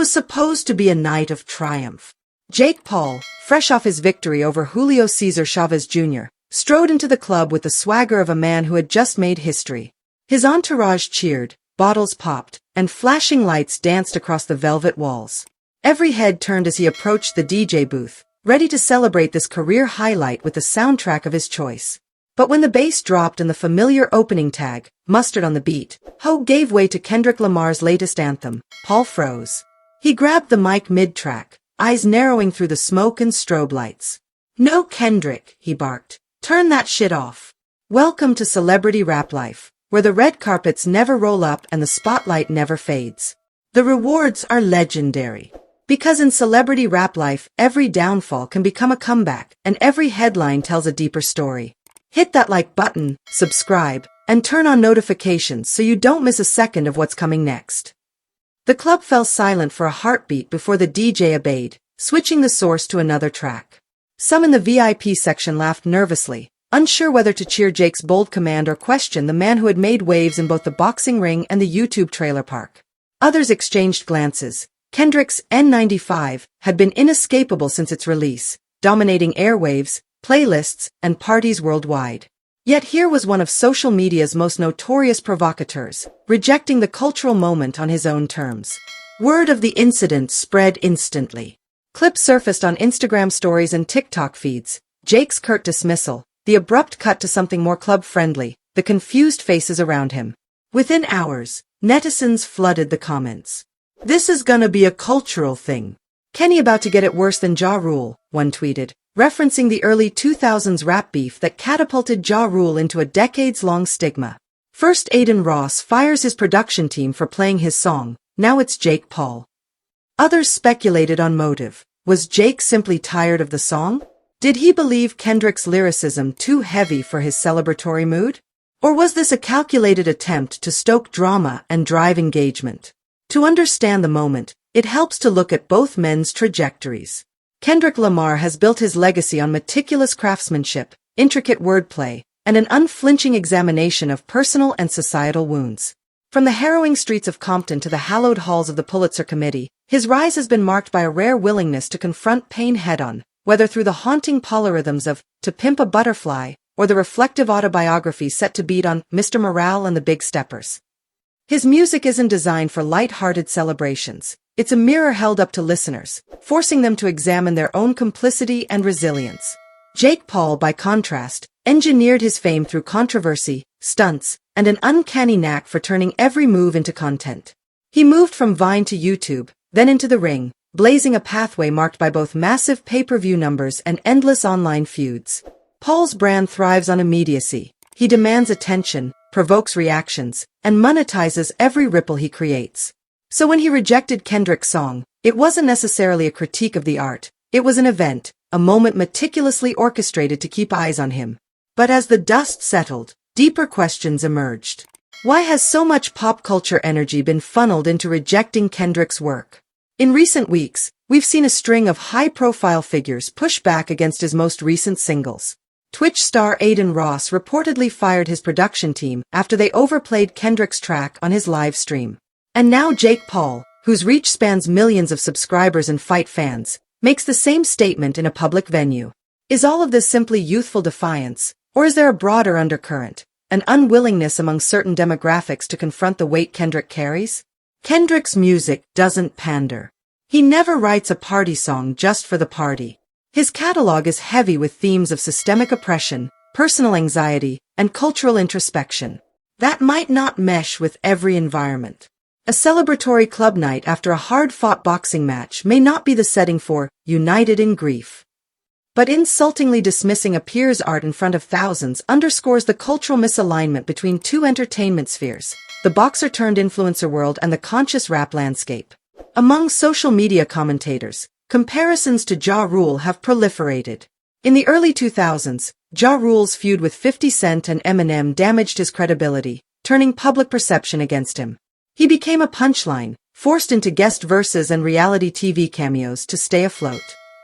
was supposed to be a night of triumph. Jake Paul, fresh off his victory over Julio Cesar Chavez Jr., strode into the club with the swagger of a man who had just made history. His entourage cheered, bottles popped, and flashing lights danced across the velvet walls. Every head turned as he approached the DJ booth, ready to celebrate this career highlight with the soundtrack of his choice. But when the bass dropped and the familiar opening tag, Mustard on the beat, Ho gave way to Kendrick Lamar's latest anthem, Paul froze. He grabbed the mic mid-track, eyes narrowing through the smoke and strobe lights. "No, Kendrick," he barked. "Turn that shit off. Welcome to celebrity rap life, where the red carpets never roll up and the spotlight never fades. The rewards are legendary. Because in celebrity rap life, every downfall can become a comeback, and every headline tells a deeper story. Hit that like button, subscribe, and turn on notifications so you don't miss a second of what's coming next." The club fell silent for a heartbeat before the DJ obeyed, switching the source to another track. Some in the VIP section laughed nervously, unsure whether to cheer Jake's bold command or question the man who had made waves in both the boxing ring and the YouTube trailer park. Others exchanged glances. Kendrick's N95 had been inescapable since its release, dominating airwaves, playlists, and parties worldwide. Yet here was one of social media's most notorious provocateurs, rejecting the cultural moment on his own terms. Word of the incident spread instantly. Clips surfaced on Instagram stories and TikTok feeds. Jake's curt dismissal, the abrupt cut to something more club-friendly, the confused faces around him. Within hours, netizens flooded the comments. "This is gonna be a cultural thing. Kenny about to get it worse than Ja Rule," one tweeted, referencing the early 2000s rap beef that catapulted Ja Rule into a decades-long stigma. First Adin Ross fires his production team for playing his song, now it's Jake Paul. Others speculated on motive. Was Jake simply tired of the song? Did he believe Kendrick's lyricism too heavy for his celebratory mood? Or was this a calculated attempt to stoke drama and drive engagement? To understand the moment, it helps to look at both men's trajectories. Kendrick Lamar has built his legacy on meticulous craftsmanship, intricate wordplay, and an unflinching examination of personal and societal wounds. From the harrowing streets of Compton to the hallowed halls of the Pulitzer Committee, his rise has been marked by a rare willingness to confront pain head-on, whether through the haunting polyrhythms of To Pimp a Butterfly or the reflective autobiography set to beat on Mr. Morale and the Big Steppers. His music isn't designed for light-hearted celebrations. It's a mirror held up to listeners, forcing them to examine their own complicity and resilience. Jake Paul, by contrast, engineered his fame through controversy, stunts, and an uncanny knack for turning every move into content. He moved from Vine to YouTube, then into the ring, blazing a pathway marked by both massive pay-per-view numbers and endless online feuds. Paul's brand thrives on immediacy. He demands attention, provokes reactions, and monetizes every ripple he creates. So when he rejected Kendrick's song, it wasn't necessarily a critique of the art. It was an event, a moment meticulously orchestrated to keep eyes on him. But as the dust settled, deeper questions emerged. Why has so much pop culture energy been funneled into rejecting Kendrick's work? In recent weeks, we've seen a string of high-profile figures push back against his most recent singles. Twitch star Adin Ross reportedly fired his production team after they overplayed Kendrick's track on his live stream. And now Jake Paul, whose reach spans millions of subscribers and fight fans, makes the same statement in a public venue. Is all of this simply youthful defiance, or is there a broader undercurrent, an unwillingness among certain demographics to confront the weight Kendrick carries? Kendrick's music doesn't pander. He never writes a party song just for the party. His catalog is heavy with themes of systemic oppression, personal anxiety, and cultural introspection. That might not mesh with every environment. A celebratory club night after a hard-fought boxing match may not be the setting for United in Grief. But insultingly dismissing a peer's art in front of thousands underscores the cultural misalignment between two entertainment spheres, the boxer-turned-influencer world and the conscious rap landscape. Among social media commentators, comparisons to Ja Rule have proliferated. In the early 2000s, Ja Rule's feud with 50 Cent and Eminem damaged his credibility, turning public perception against him. He became a punchline, forced into guest verses and reality TV cameos to stay afloat.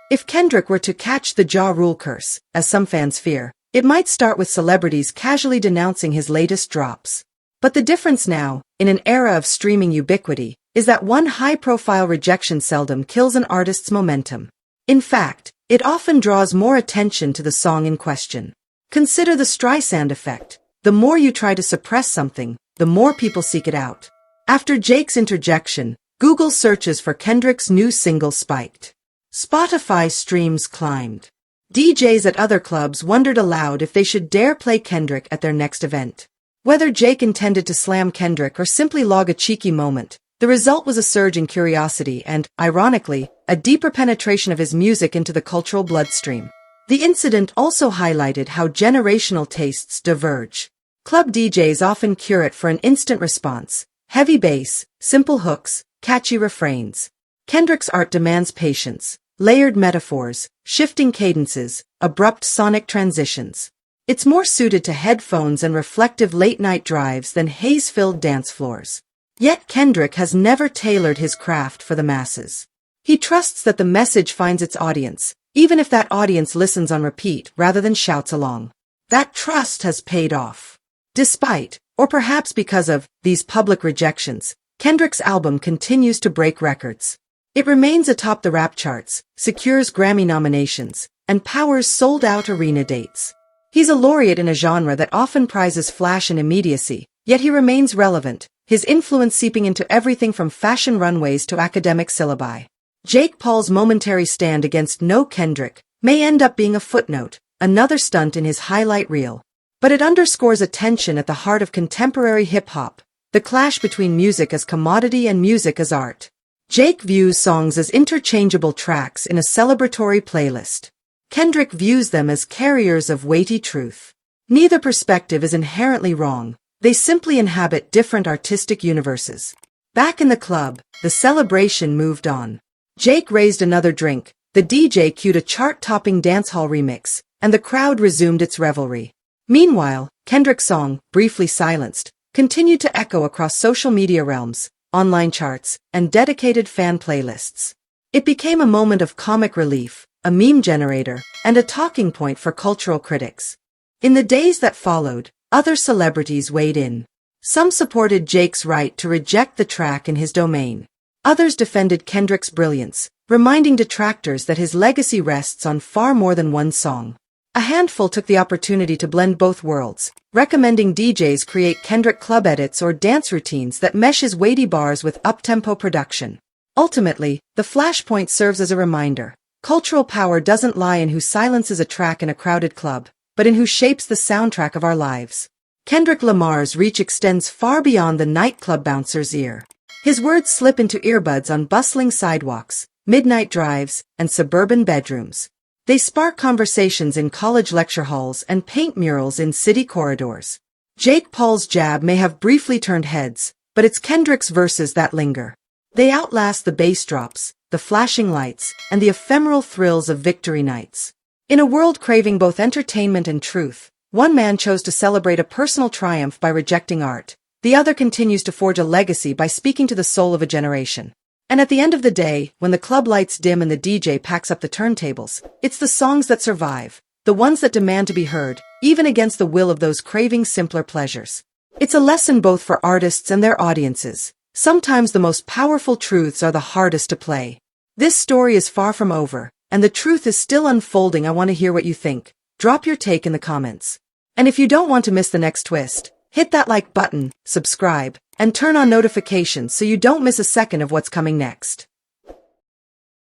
If Kendrick were to catch the Ja Rule curse, as some fans fear, it might start with celebrities casually denouncing his latest drops. But the difference now, in an era of streaming ubiquity, is that one high-profile rejection seldom kills an artist's momentum. In fact, it often draws more attention to the song in question. Consider the Streisand effect. The more you try to suppress something, the more people seek it out. After Jake's interjection, Google searches for Kendrick's new single spiked. Spotify streams climbed. DJs at other clubs wondered aloud if they should dare play Kendrick at their next event. Whether Jake intended to slam Kendrick or simply log a cheeky moment, the result was a surge in curiosity and, ironically, a deeper penetration of his music into the cultural bloodstream. The incident also highlighted how generational tastes diverge. Club DJs often curate for an instant response: heavy bass, simple hooks, catchy refrains. Kendrick's art demands patience, layered metaphors, shifting cadences, abrupt sonic transitions. It's more suited to headphones and reflective late-night drives than haze-filled dance floors. Yet Kendrick has never tailored his craft for the masses. He trusts that the message finds its audience, even if that audience listens on repeat rather than shouts along. That trust has paid off. Despite, or perhaps because of, these public rejections, Kendrick's album continues to break records. It remains atop the rap charts, secures Grammy nominations, and powers sold-out arena dates. He's a laureate in a genre that often prizes flash and immediacy, yet he remains relevant, his influence seeping into everything from fashion runways to academic syllabi. Jake Paul's momentary stand against No Kendrick may end up being a footnote, another stunt in his highlight reel. But it underscores a tension at the heart of contemporary hip-hop, the clash between music as commodity and music as art. Jake views songs as interchangeable tracks in a celebratory playlist. Kendrick views them as carriers of weighty truth. Neither perspective is inherently wrong. They simply inhabit different artistic universes. Back in the club, the celebration moved on. Jake raised another drink, the DJ cued a chart-topping dancehall remix, and the crowd resumed its revelry. Meanwhile, Kendrick's song, briefly silenced, continued to echo across social media realms, online charts, and dedicated fan playlists. It became a moment of comic relief, a meme generator, and a talking point for cultural critics. In the days that followed, other celebrities weighed in. Some supported Jake's right to reject the track in his domain. Others defended Kendrick's brilliance, reminding detractors that his legacy rests on far more than one song. A handful took the opportunity to blend both worlds, recommending DJs create Kendrick club edits or dance routines that mesh his weighty bars with up-tempo production. Ultimately, the flashpoint serves as a reminder. Cultural power doesn't lie in who silences a track in a crowded club, but in who shapes the soundtrack of our lives. Kendrick Lamar's reach extends far beyond the nightclub bouncer's ear. His words slip into earbuds on bustling sidewalks, midnight drives, and suburban bedrooms. They spark conversations in college lecture halls and paint murals in city corridors. Jake Paul's jab may have briefly turned heads, but it's Kendrick's verses that linger. They outlast the bass drops, the flashing lights, and the ephemeral thrills of victory nights. In a world craving both entertainment and truth, one man chose to celebrate a personal triumph by rejecting art. The other continues to forge a legacy by speaking to the soul of a generation. And at the end of the day, when the club lights dim and the DJ packs up the turntables, it's the songs that survive, the ones that demand to be heard, even against the will of those craving simpler pleasures. It's a lesson both for artists and their audiences. Sometimes the most powerful truths are the hardest to play. This story is far from over, and the truth is still unfolding. I want to hear what you think. Drop your take in the comments. And if you don't want to miss the next twist, hit that like button, subscribe, and turn on notifications so you don't miss a second of what's coming next.